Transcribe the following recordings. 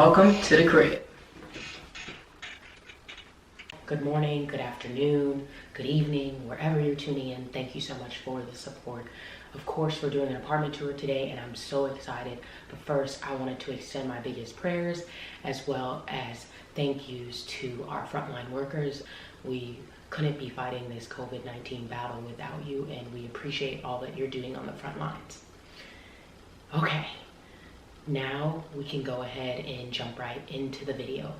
Welcome to the crib. Good morning, good afternoon, good evening, wherever you're tuning in. Thank you so much for the support. Of course, we're doing an apartment tour today and I'm so excited. But first, I wanted to extend my biggest prayers as well as thank yous to our frontline workers. We couldn't be fighting this COVID-19 battle without you, and we appreciate all that you're doing on the front lines. Okay, now we can go ahead and jump right into the video.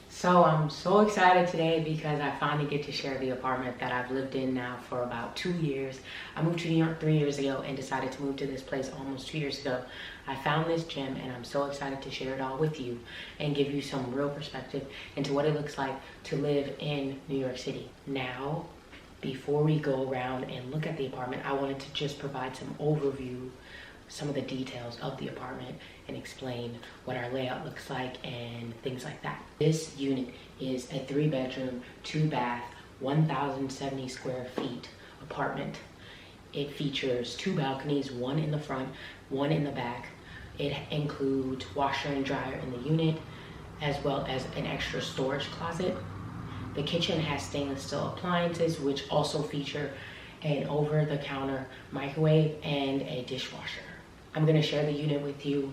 So I'm so excited today because I finally get to share the apartment that I've lived in now for about 2 years. I moved to New York 3 years ago and decided to move to this place almost 2 years ago. I found this gem and I'm so excited to share it all with you and give you some real perspective into what it looks like to live in New York City. Now, before we go around and look at the apartment, I wanted to just provide some overview, some of the details of the apartment, and explain what our layout looks like and things like that. This unit is a 3-bedroom, 2-bath, 1,070 square feet apartment. It features 2 balconies, one in the front, one in the back. It includes washer and dryer in the unit, as well as an extra storage closet. The kitchen has stainless steel appliances, which also feature an over-the-counter microwave and a dishwasher. I'm gonna share the unit with you,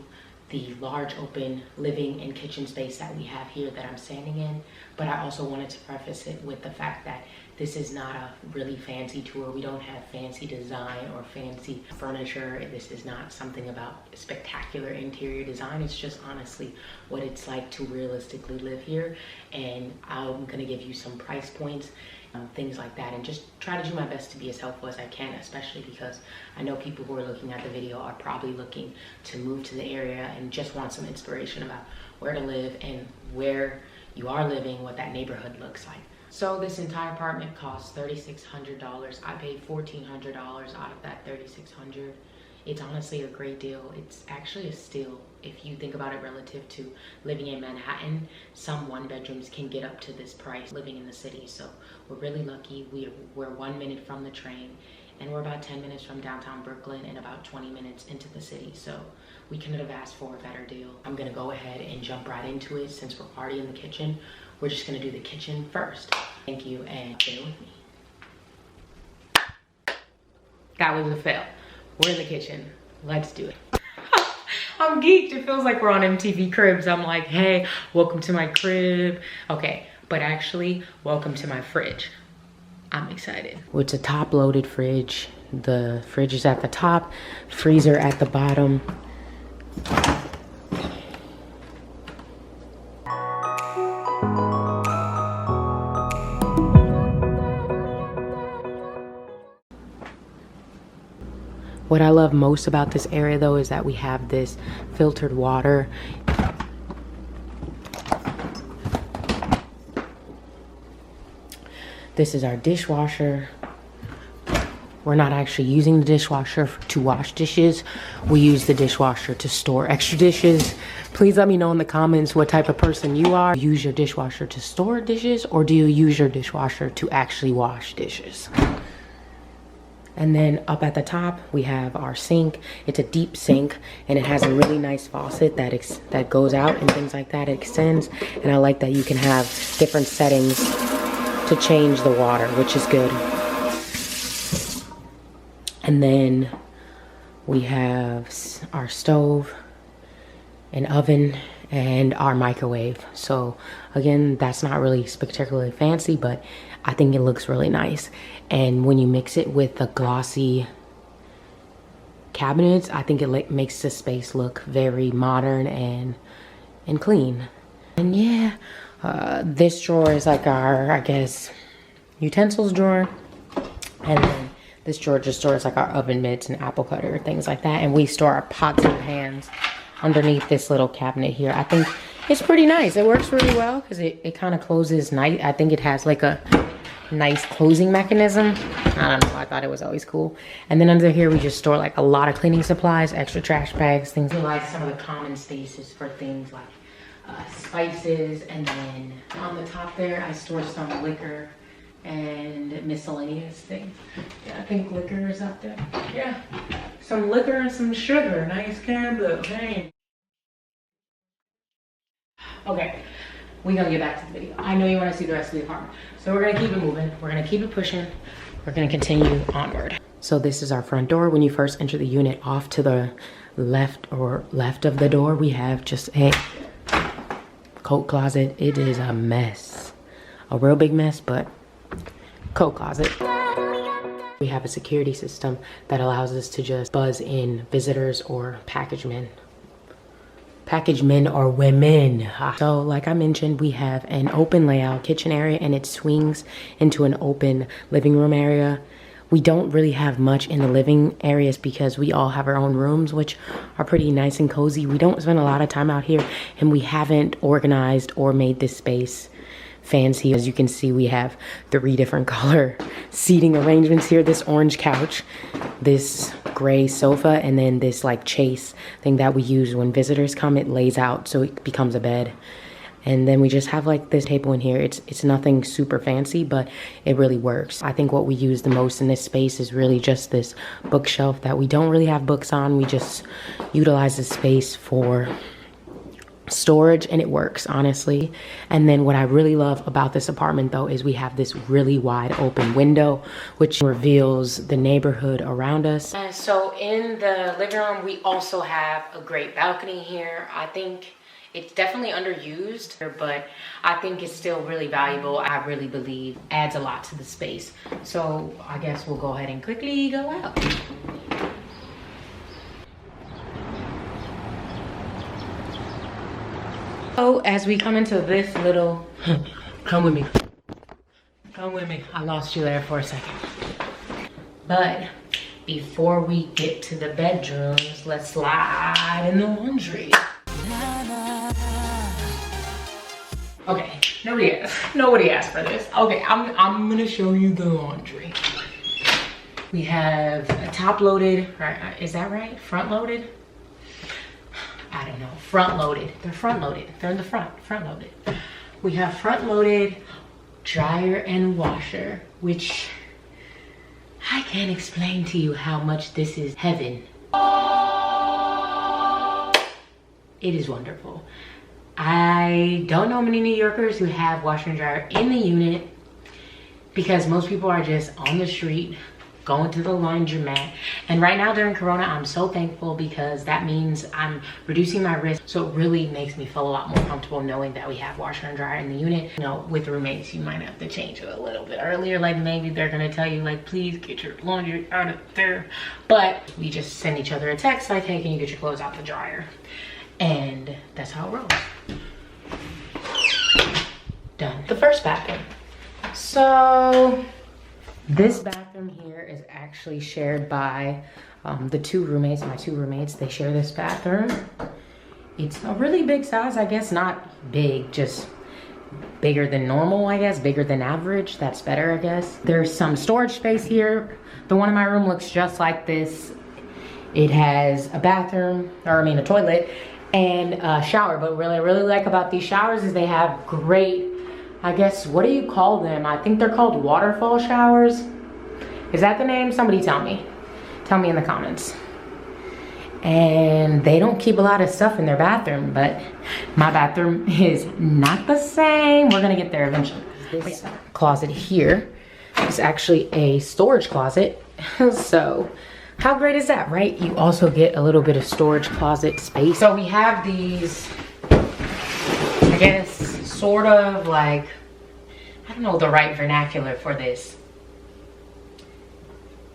the large open living and kitchen space that we have here that I'm standing in, but I also wanted to preface it with the fact that this is not a really fancy tour. We don't have fancy design or fancy furniture. This is not something about spectacular interior design. It's just honestly what it's like to realistically live here. And I'm gonna give you some price points, things like that, and just try to do my best to be as helpful as I can, especially because I know people who are looking at the video are probably looking to move to the area and just want some inspiration about where to live and where you are living, what that neighborhood looks like. So this entire apartment costs $3,600. I paid $1,400 out of that $3,600. It's honestly a great deal. It's actually a steal if you think about it relative to living in Manhattan. Some 1-bedrooms can get up to this price living in the city. So we're really lucky. We're 1 minute from the train, and we're about 10 minutes from downtown Brooklyn and about 20 minutes into the city. So we couldn't have asked for a better deal. I'm gonna go ahead and jump right into it since we're already in the kitchen. We're just gonna do the kitchen first. Thank you, and bear with me. That was a fail. We're in the kitchen. Let's do it. I'm geeked. It feels like we're on MTV Cribs. I'm like, hey, welcome to my crib. Okay, but actually, welcome to my fridge. I'm excited. Well, it's a top-loaded fridge. The fridge is at the top, freezer at the bottom. What I love most about this area though is that we have this filtered water. This is our dishwasher. We're not actually using the dishwasher to wash dishes. We use the dishwasher to store extra dishes. Please let me know in the comments what type of person you are. Use your dishwasher to store dishes, or do you use your dishwasher to actually wash dishes? And then up at the top, we have our sink. It's a deep sink, and it has a really nice faucet that goes out and things like that. It extends, and I like that you can have different settings to change the water, which is good. And then we have our stove, an oven, and our microwave. So again, that's not really spectacularly fancy, but I think it looks really nice. And when you mix it with the glossy cabinets, I think it makes the space look very modern and clean. And yeah, this drawer is like our, I guess, utensils drawer. And then this drawer just stores like our oven mitts and apple cutter, things like that. And we store our pots and pans underneath this little cabinet here. I think it's pretty nice. It works really well because it kind of closes nice. I think it has like a nice closing mechanism. I don't know, I thought it was always cool. And then under here we just store like a lot of cleaning supplies, extra trash bags, things like some of the common spaces for things like spices. And then on the top there I store some liquor and miscellaneous things. Yeah, I think liquor is up there. Yeah, some liquor and some sugar. Nice combo. Hey. Okay, we're gonna get back to the video. I know you want to see the rest of the apartment, so we're gonna keep it moving. We're gonna keep it pushing. We're gonna continue onward. So this is our front door. When you first enter the unit, off to the left of the door, we have just a coat closet. It is a mess, a real big mess, but coat closet. We have a security system that allows us to just buzz in visitors or package men or women. So like I mentioned, we have an open layout kitchen area, and it swings into an open living room area. We don't really have much in the living areas because we all have our own rooms, which are pretty nice and cozy. We don't spend a lot of time out here, and we haven't organized or made this space fancy. As you can see, we have 3 different color seating arrangements here. This orange couch, this gray sofa, and then this like chase thing that we use when visitors come. It lays out so it becomes a bed. And then we just have like this table in here. It's nothing super fancy, but it really works. I think what we use the most in this space is really just this bookshelf that we don't really have books on. We just utilize this space for storage, and it works, honestly. And then what I really love about this apartment though is we have this really wide open window which reveals the neighborhood around us. And so in the living room we also have a great balcony here. I think it's definitely underused, but I think it's still really valuable. I really believe adds a lot to the space. So I guess we'll go ahead and quickly go out. So as we come into this little, come with me. Come with me. I lost you there for a second. But before we get to the bedrooms, let's slide in the laundry. Okay, nobody asked for this. Okay, I'm gonna show you the laundry. We have a top loaded, right? Is that right? Front loaded? I don't know, front loaded. They're front loaded. They're in the front loaded. We have front loaded dryer and washer, which I can't explain to you how much this is heaven. It is wonderful. I don't know many New Yorkers who have washer and dryer in the unit because most people are just on the street going to the laundromat. And right now during Corona, I'm so thankful because that means I'm reducing my risk. So it really makes me feel a lot more comfortable knowing that we have washer and dryer in the unit. You know, with roommates, you might have to change it a little bit earlier. Like maybe they're gonna tell you like, please get your laundry out of there. But we just send each other a text like, hey, can you get your clothes out the dryer? And that's how it rolls. Done. The first bathroom. So this bathroom here is actually shared by the 2 roommates. My 2 roommates, they share this bathroom. It's a really big size, I guess. Not big, just bigger than normal, I guess. Bigger than average. That's better, I guess. There's some storage space here. The one in my room looks just like this. It has a bathroom, or I mean a toilet, and a shower. But what I really like about these showers is they have great, I guess, what do you call them? I think they're called waterfall showers. Is that the name? Somebody tell me. Tell me in the comments. And they don't keep a lot of stuff in their bathroom, but my bathroom is not the same. We're gonna get there eventually. This closet here is actually a storage closet. So how great is that, right? You also get a little bit of storage closet space. So we have these, I guess, sort of like, I don't know the right vernacular for this.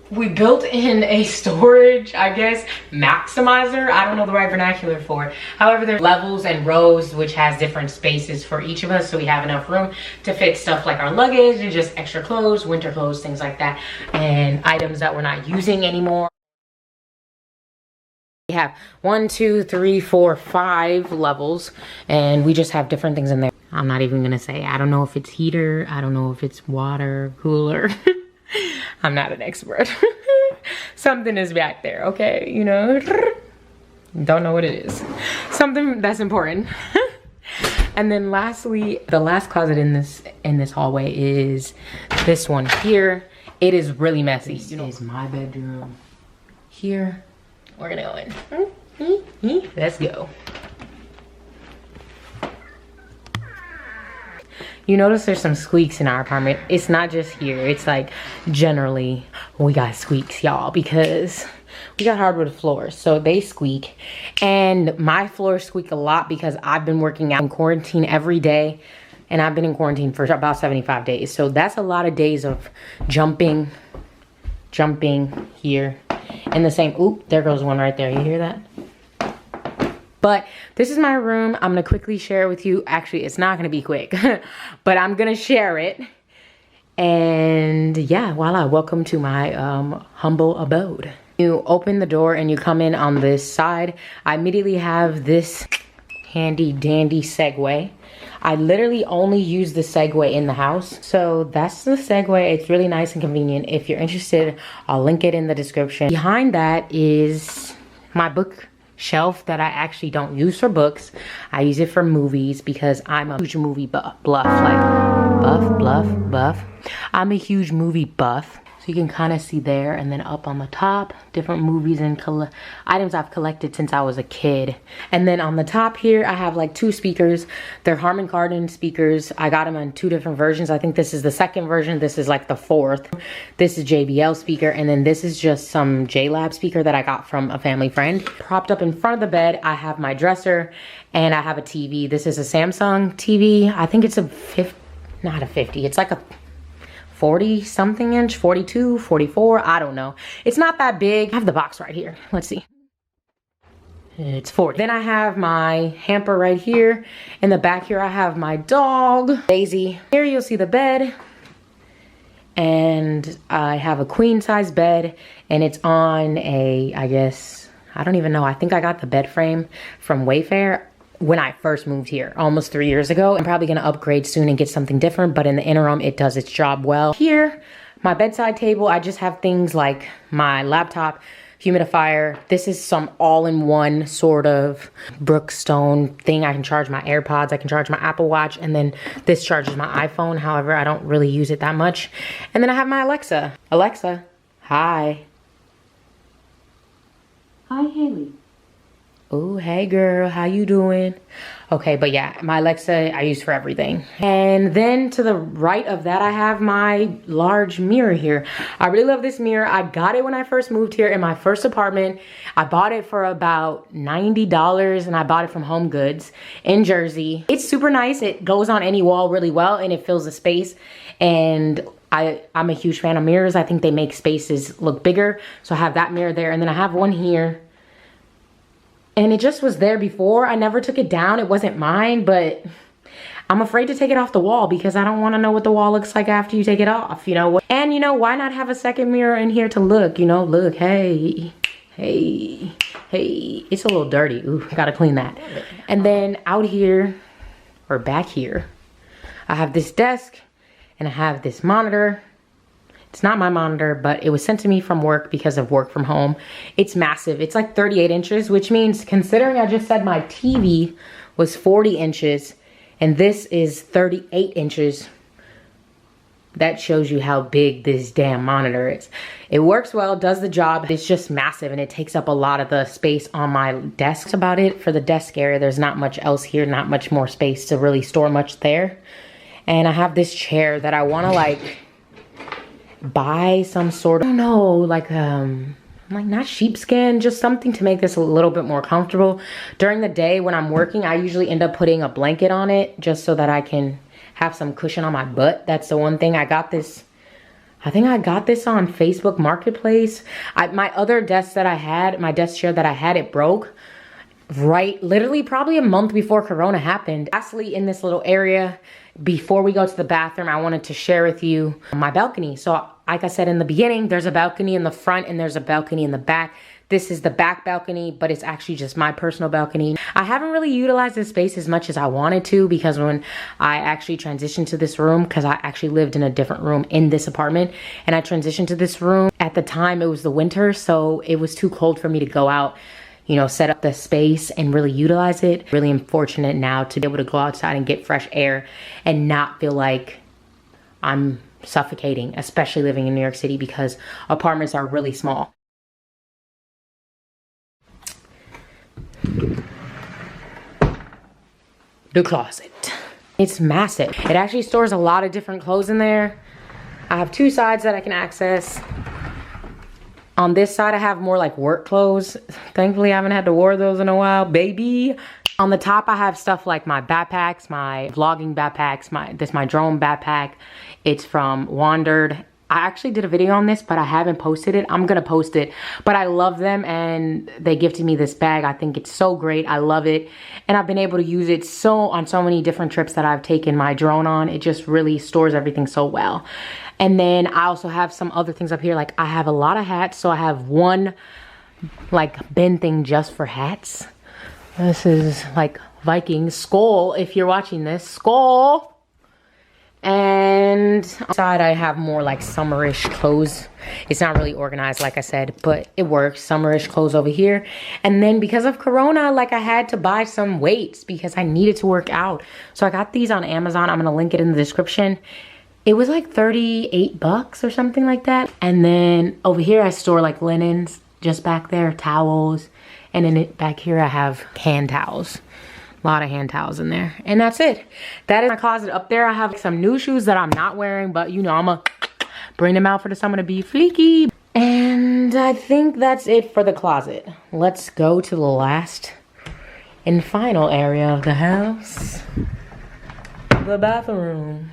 We built in a storage, I guess, maximizer. I don't know the right vernacular for it. However, there's levels and rows, which has different spaces for each of us. So we have enough room to fit stuff like our luggage and just extra clothes, winter clothes, things like that, and items that we're not using anymore. We have 1, 2, 3, 4, 5 levels, and we just have different things in there. I'm not even gonna say, I don't know if it's heater, I don't know if it's water cooler. I'm not an expert. Something is back there, okay? You know, don't know what it is. Something that's important. And then lastly, the last closet in this hallway is this one here. It is really messy. This is my bedroom here. We're gonna go in. Let's go. You notice there's some squeaks in our apartment. It's not just here. It's like generally we got squeaks, y'all, because we got hardwood floors, so they squeak. And my floors squeak a lot because I've been working out in quarantine every day, and I've been in quarantine for about 75 days. So that's a lot of days of jumping here in the same, oop, there goes one right there. You hear that? But this is my room. I'm gonna quickly share it with you. Actually, it's not gonna be quick, but I'm gonna share it. And yeah, voila, welcome to my humble abode. You open the door and you come in on this side. I immediately have this handy dandy Segway. I literally only use the Segway in the house. So that's the Segway. It's really nice and convenient. If you're interested, I'll link it in the description. Behind that is my bookshelf that I actually don't use for books. I use it for movies because I'm a huge movie buff. I'm a huge movie buff. So you can kind of see there, and then up on the top, different movies and items I've collected since I was a kid. And then on the top here, I have like 2 speakers. They're Harman Kardon speakers. I got them in 2 different versions. I think this is the 2nd version. This is like the 4th. This is JBL speaker, and then this is just some JLab speaker that I got from a family friend. Propped up in front of the bed, I have my dresser, and I have a TV. This is a Samsung TV. I think it's a 50, not a 50. It's like a 40 something inch, 42, 44, I don't know. It's not that big. I have the box right here. Let's see. It's 40. Then I have my hamper right here. In the back here, I have my dog, Daisy. Here you'll see the bed. And I have a queen size bed, and it's on a, I guess, I don't even know. I think I got the bed frame from Wayfair when I first moved here almost 3 years ago. I'm probably gonna upgrade soon and get something different, but in the interim, it does its job well. Here, my bedside table, I just have things like my laptop, humidifier. This is some all-in-one sort of Brookstone thing. I can charge my AirPods, I can charge my Apple Watch, and then this charges my iPhone. However, I don't really use it that much. And then I have my Alexa. Alexa, hi. Hi, Haley. Oh, hey girl, how you doing? Okay, but yeah, my Alexa I use for everything. And then to the right of that, I have my large mirror here. I really love this mirror. I got it when I first moved here in my first apartment. I bought it for about $90, and I bought it from Home Goods in Jersey. It's super nice. It goes on any wall really well, and it fills the space. And I'm a huge fan of mirrors. I think they make spaces look bigger. So I have that mirror there, and then I have one here. And it just was there before. I never took it down. It wasn't mine, but I'm afraid to take it off the wall because I don't want to know what the wall looks like after you take it off, you know? And you know, why not have a second mirror in here to look, you know? Look, hey, hey, hey. It's a little dirty. Ooh, gotta clean that. And then out here, or back here, I have this desk and I have this monitor. It's not my monitor, but it was sent to me from work because of work from home. It's massive. It's like 38 inches, which means considering I just said my TV was 40 inches and this is 38 inches, that shows you how big this damn monitor is. It works well, does the job. It's just massive and it takes up a lot of the space on my desk. That's about it for the desk area. There's not much else here, not much more space to really store much there. And I have this chair that I want to like buy some sort of, I don't know, like not sheepskin, just something to make this a little bit more comfortable. During the day when I'm working, I usually end up putting a blanket on it just so that I can have some cushion on my butt. That's the one thing. I got this, I think I got this on Facebook Marketplace. My other desk that I had, my desk chair that I had, it broke literally probably a month before Corona happened. Lastly, in this little area, before we go to the bathroom, I wanted to share with you my balcony. So like I said in the beginning, there's a balcony in the front and there's a balcony in the back. This is the back balcony, but it's actually just my personal balcony. I haven't really utilized this space as much as I wanted to because when I actually transitioned to this room, because I actually lived in a different room in this apartment, and I transitioned to this room, at the time it was the winter, so it was too cold for me to go out, you know, set up the space and really utilize it. Really am fortunate now to be able to go outside and get fresh air and not feel like I'm suffocating, especially living in New York City because apartments are really small. The closet. It's massive. It actually stores a lot of different clothes in there. I have two sides that I can access. On this side, I have more like work clothes. Thankfully, I haven't had to wear those in a while, baby. On the top, I have stuff like my backpacks, my vlogging backpacks, my drone backpack. It's from Wandered. I actually did a video on this, but I haven't posted it. I'm gonna post it, but I love them and they gifted me this bag. I think it's so great. I love it. And I've been able to use it on so many different trips that I've taken my drone on. It just really stores everything so well. And then I also have some other things up here. Like I have a lot of hats. So I have one like bin thing just for hats. This is like Viking skull. If you're watching this, skull. And inside I have more like summerish clothes. It's not really organized like I said, but it works. Summerish clothes over here. And then because of Corona, like I had to buy some weights because I needed to work out. So I got these on Amazon. I'm gonna link it in the description. It was like 38 bucks or something like that. And then over here I store like linens just back there, towels. And then back here I have hand towels. A lot of hand towels in there. And that's it. That is my closet. Up there I have some new shoes that I'm not wearing, but you know, I'm gonna bring them out for the summer to be fleeky. And I think that's it for the closet. Let's go to the last and final area of the house. The bathroom.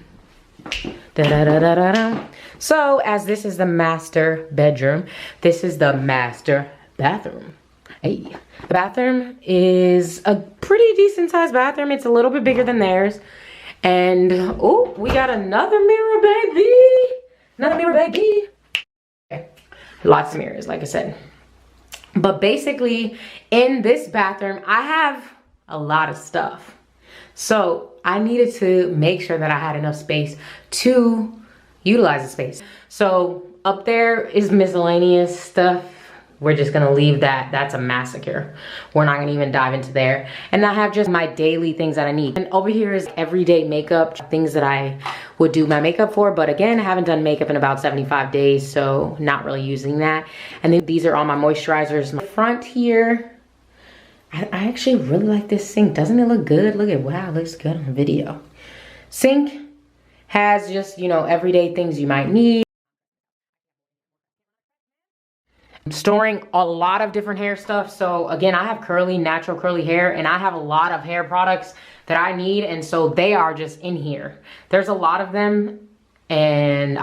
So as this is the master bedroom, this is the master bathroom. Hey, the bathroom is a pretty decent sized bathroom. It's a little bit bigger than theirs. And oh, we got another mirror, baby. Another mirror, baby. Okay. Lots of mirrors, like I said. But basically in this bathroom, I have a lot of stuff. So I needed to make sure that I had enough space to utilize the space. So up there is miscellaneous stuff. We're just gonna leave that. That's a massacre. We're not gonna even dive into there. And I have just my daily things that I need. And over here is everyday makeup, things that I would do my makeup for. But again, I haven't done makeup in about 75 days, so not really using that. And then these are all my moisturizers. My front here, I actually really like this sink. Doesn't it look good? Look at, wow, it looks good on the video. Sink has just, you know, everyday things you might need. I'm storing a lot of different hair stuff. So again, I have natural curly hair, and I have a lot of hair products that I need. And so they are just in here. There's a lot of them and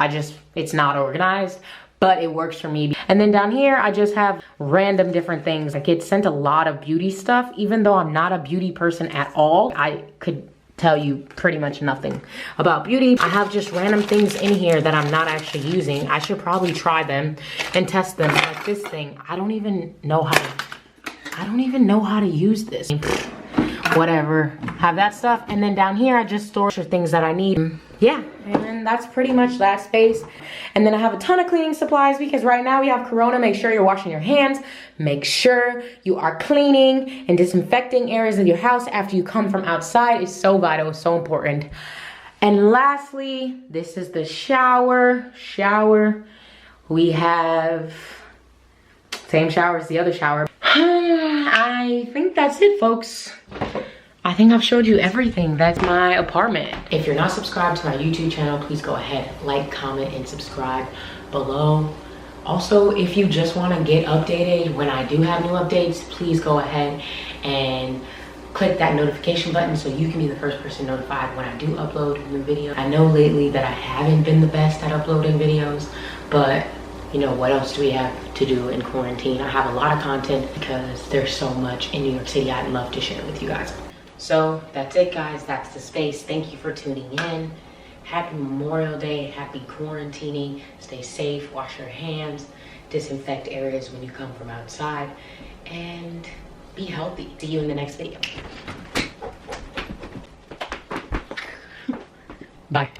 it's not organized, but it works for me. And then down here, I just have random different things. I get sent a lot of beauty stuff, even though I'm not a beauty person at all. I could tell you pretty much nothing about beauty. I have just random things in here that I'm not actually using. I should probably try them and test them. Like this thing, I don't even know how to use this. Whatever, have that stuff. And then down here, I just store things that I need. Yeah, and then that's pretty much that space. And then I have a ton of cleaning supplies because right now we have Corona. Make sure you're washing your hands. Make sure you are cleaning and disinfecting areas of your house after you come from outside. It's so vital, it's so important. And lastly, this is the shower. We have same shower as the other shower. I think that's it, folks. I think I've showed you everything. That's my apartment. If you're not subscribed to my YouTube channel, please go ahead, like, comment, and subscribe below. Also, if you just want to get updated when I do have new updates, please go ahead and click that notification button so you can be the first person notified when I do upload a new video. I know lately that I haven't been the best at uploading videos, but you know, what else do we have to do in quarantine? I have a lot of content because there's so much in New York City I'd love to share with you guys. So that's it, guys. That's the space. Thank you for tuning in. Happy Memorial Day. Happy quarantining. Stay safe. Wash your hands. Disinfect areas when you come from outside. And be healthy. See you in the next video. Bye.